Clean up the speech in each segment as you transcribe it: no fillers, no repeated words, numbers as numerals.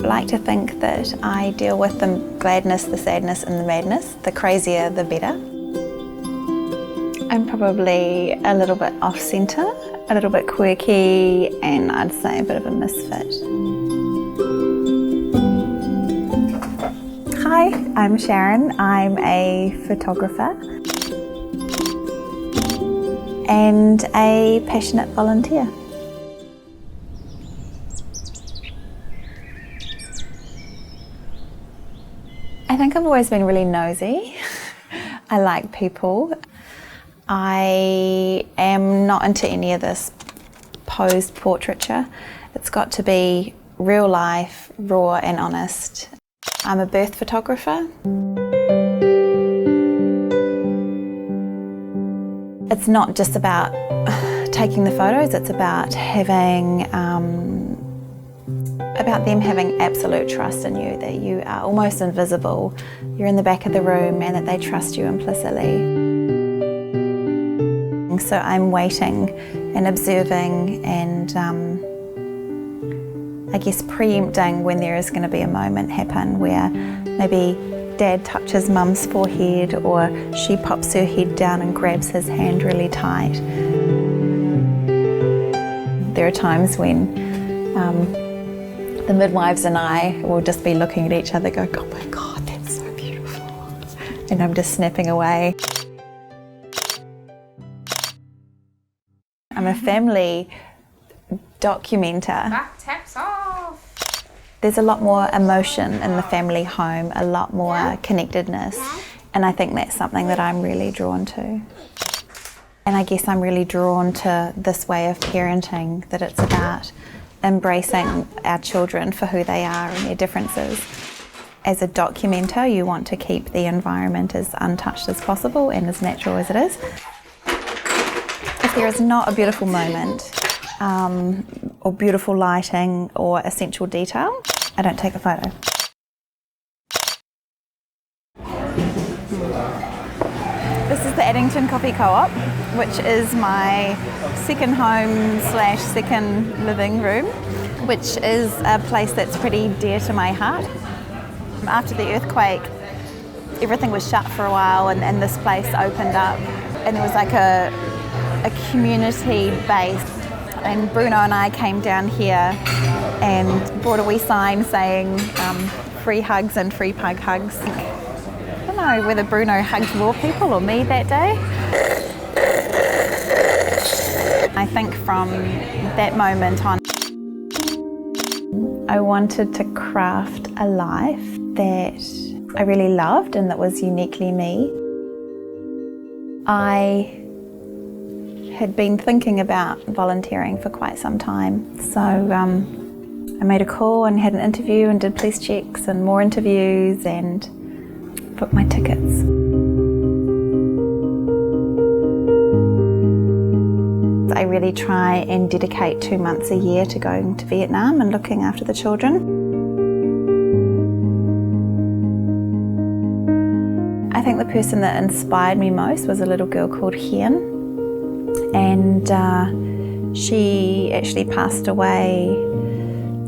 like to think that I deal with the gladness, the sadness and the madness. The crazier, the better. I'm probably a little bit off-centre, a little bit quirky, and I'd say a bit of a misfit. Hi, I'm Sharon. I'm a photographer and a passionate volunteer. I think I've always been really nosy. I like people. I am not into any of this posed portraiture. It's got to be real life, raw and honest. I'm a birth photographer. It's not just about taking the photos, it's about having about them having absolute trust in you, that you are almost invisible, you're in the back of the room and that they trust you implicitly. So I'm waiting and observing and I guess preempting when there is going to be a moment happen where maybe Dad touches Mum's forehead or she pops her head down and grabs his hand really tight. There are times when the midwives and I will just be looking at each other going, oh my God, that's so beautiful. And I'm just snapping away. I'm a family documenter. Back taps off. There's a lot more emotion in the family home, a lot more connectedness, and I think that's something that I'm really drawn to. And I guess I'm really drawn to this way of parenting, that it's about embracing our children for who they are and their differences. As a documenter, you want to keep the environment as untouched as possible and as natural as it is. If there is not a beautiful moment, or beautiful lighting or essential detail, I don't take a photo. This is the Addington Coffee Co-op, which is my second home / second living room, which is a place that's pretty dear to my heart. After the earthquake, everything was shut for a while and this place opened up and there was like a community base. And Bruno and I came down here and brought a wee sign saying free hugs and free pug hugs. I don't know whether Bruno hugged more people or me that day. I think from that moment on, I wanted to craft a life that I really loved and that was uniquely me. I had been thinking about volunteering for quite some time. So I made a call and had an interview and did police checks and more interviews and booked my tickets. I really try and dedicate 2 months a year to going to Vietnam and looking after the children. I think the person that inspired me most was a little girl called Hien. And she actually passed away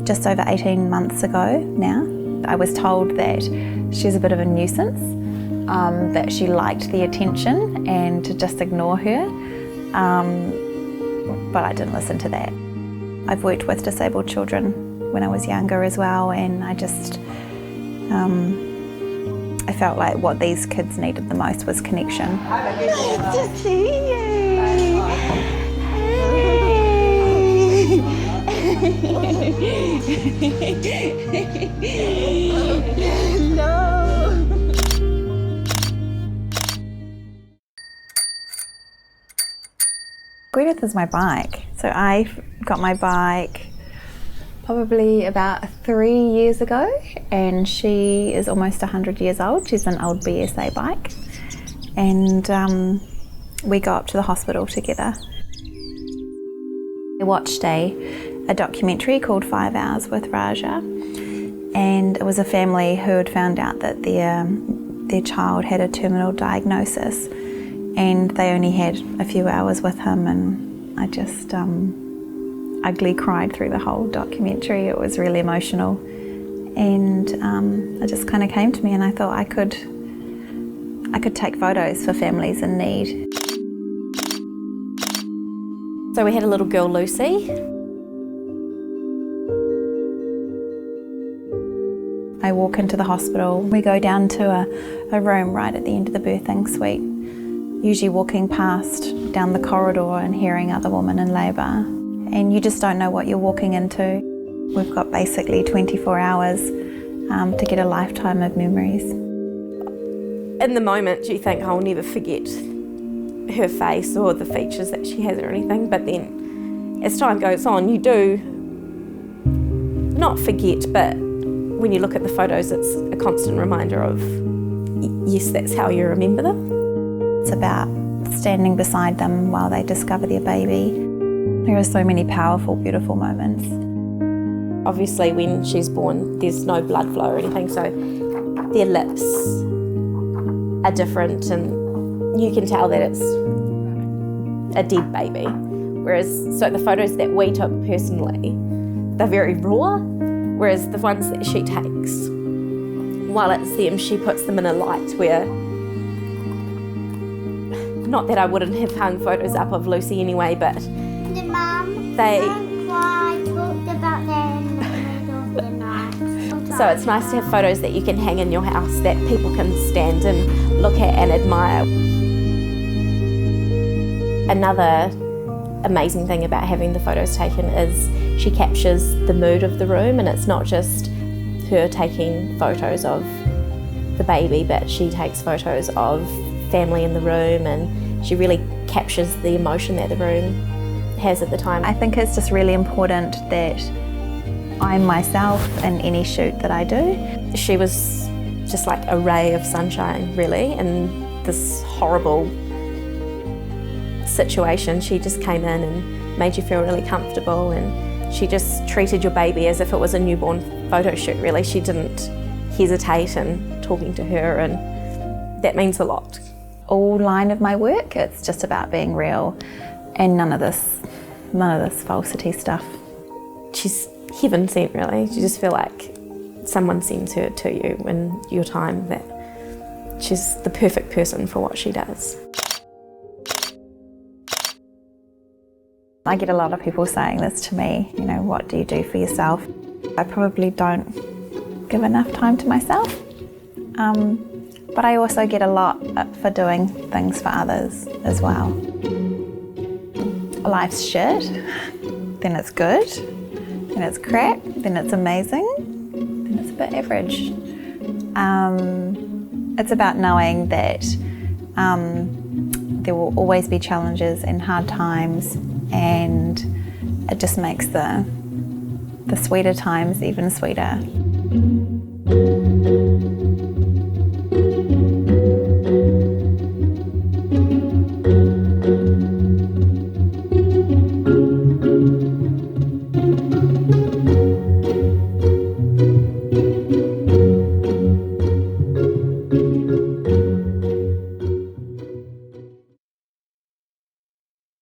just over 18 months ago now. I was told that she's a bit of a nuisance, that she liked the attention and to just ignore her, but I didn't listen to that. I've worked with disabled children when I was younger as well, and I just, I felt like what these kids needed the most was connection. Nice to see you. No. Gwyneth is my bike. So I got my bike probably about 3 years ago, and she is almost 100 years old. She's an old BSA bike, and we go up to the hospital together. I watched a documentary called 5 Hours with Raja, and it was a family who had found out that their child had a terminal diagnosis, and they only had a few hours with him, and I just ugly cried through the whole documentary. It was really emotional, and it just kind of came to me, and I thought I could take photos for families in need. So we had a little girl, Lucy. I walk into the hospital. We go down to a room right at the end of the birthing suite, usually walking past down the corridor and hearing other women in labour. And you just don't know what you're walking into. We've got basically 24 hours to get a lifetime of memories. In the moment you think, I'll never forget her face or the features that she has or anything, but then as time goes on you do not forget, but when you look at the photos it's a constant reminder of, yes, that's how you remember them. It's about standing beside them while they discover their baby. There are so many powerful, beautiful moments. Obviously when she's born there's no blood flow or anything, so their lips are different and you can tell that it's a dead baby. Whereas, so the photos that we took personally, they're very raw, whereas the ones that she takes, while it's them, she puts them in a light where, not that I wouldn't have hung photos up of Lucy anyway, but so it's nice to have photos that you can hang in your house that people can stand and look at and admire. Another amazing thing about having the photos taken is she captures the mood of the room, and it's not just her taking photos of the baby, but she takes photos of family in the room, and she really captures the emotion that the room has at the time. I think it's just really important that I'm myself in any shoot that I do. She was just like a ray of sunshine, really, in this horrible situation. She just came in and made you feel really comfortable, and she just treated your baby as if it was a newborn photo shoot, really. She didn't hesitate in talking to her, and that means a lot. All line of my work, it's just about being real and none of this falsity stuff. She's heaven sent, really. You just feel like someone sends her to you in your time, that she's the perfect person for what she does. I get a lot of people saying this to me, you know, what do you do for yourself? I probably don't give enough time to myself, but I also get a lot for doing things for others as well. Life's shit, then it's good, then it's crap, then it's amazing, then it's a bit average. It's about knowing that there will always be challenges and hard times, and it just makes the sweeter times even sweeter.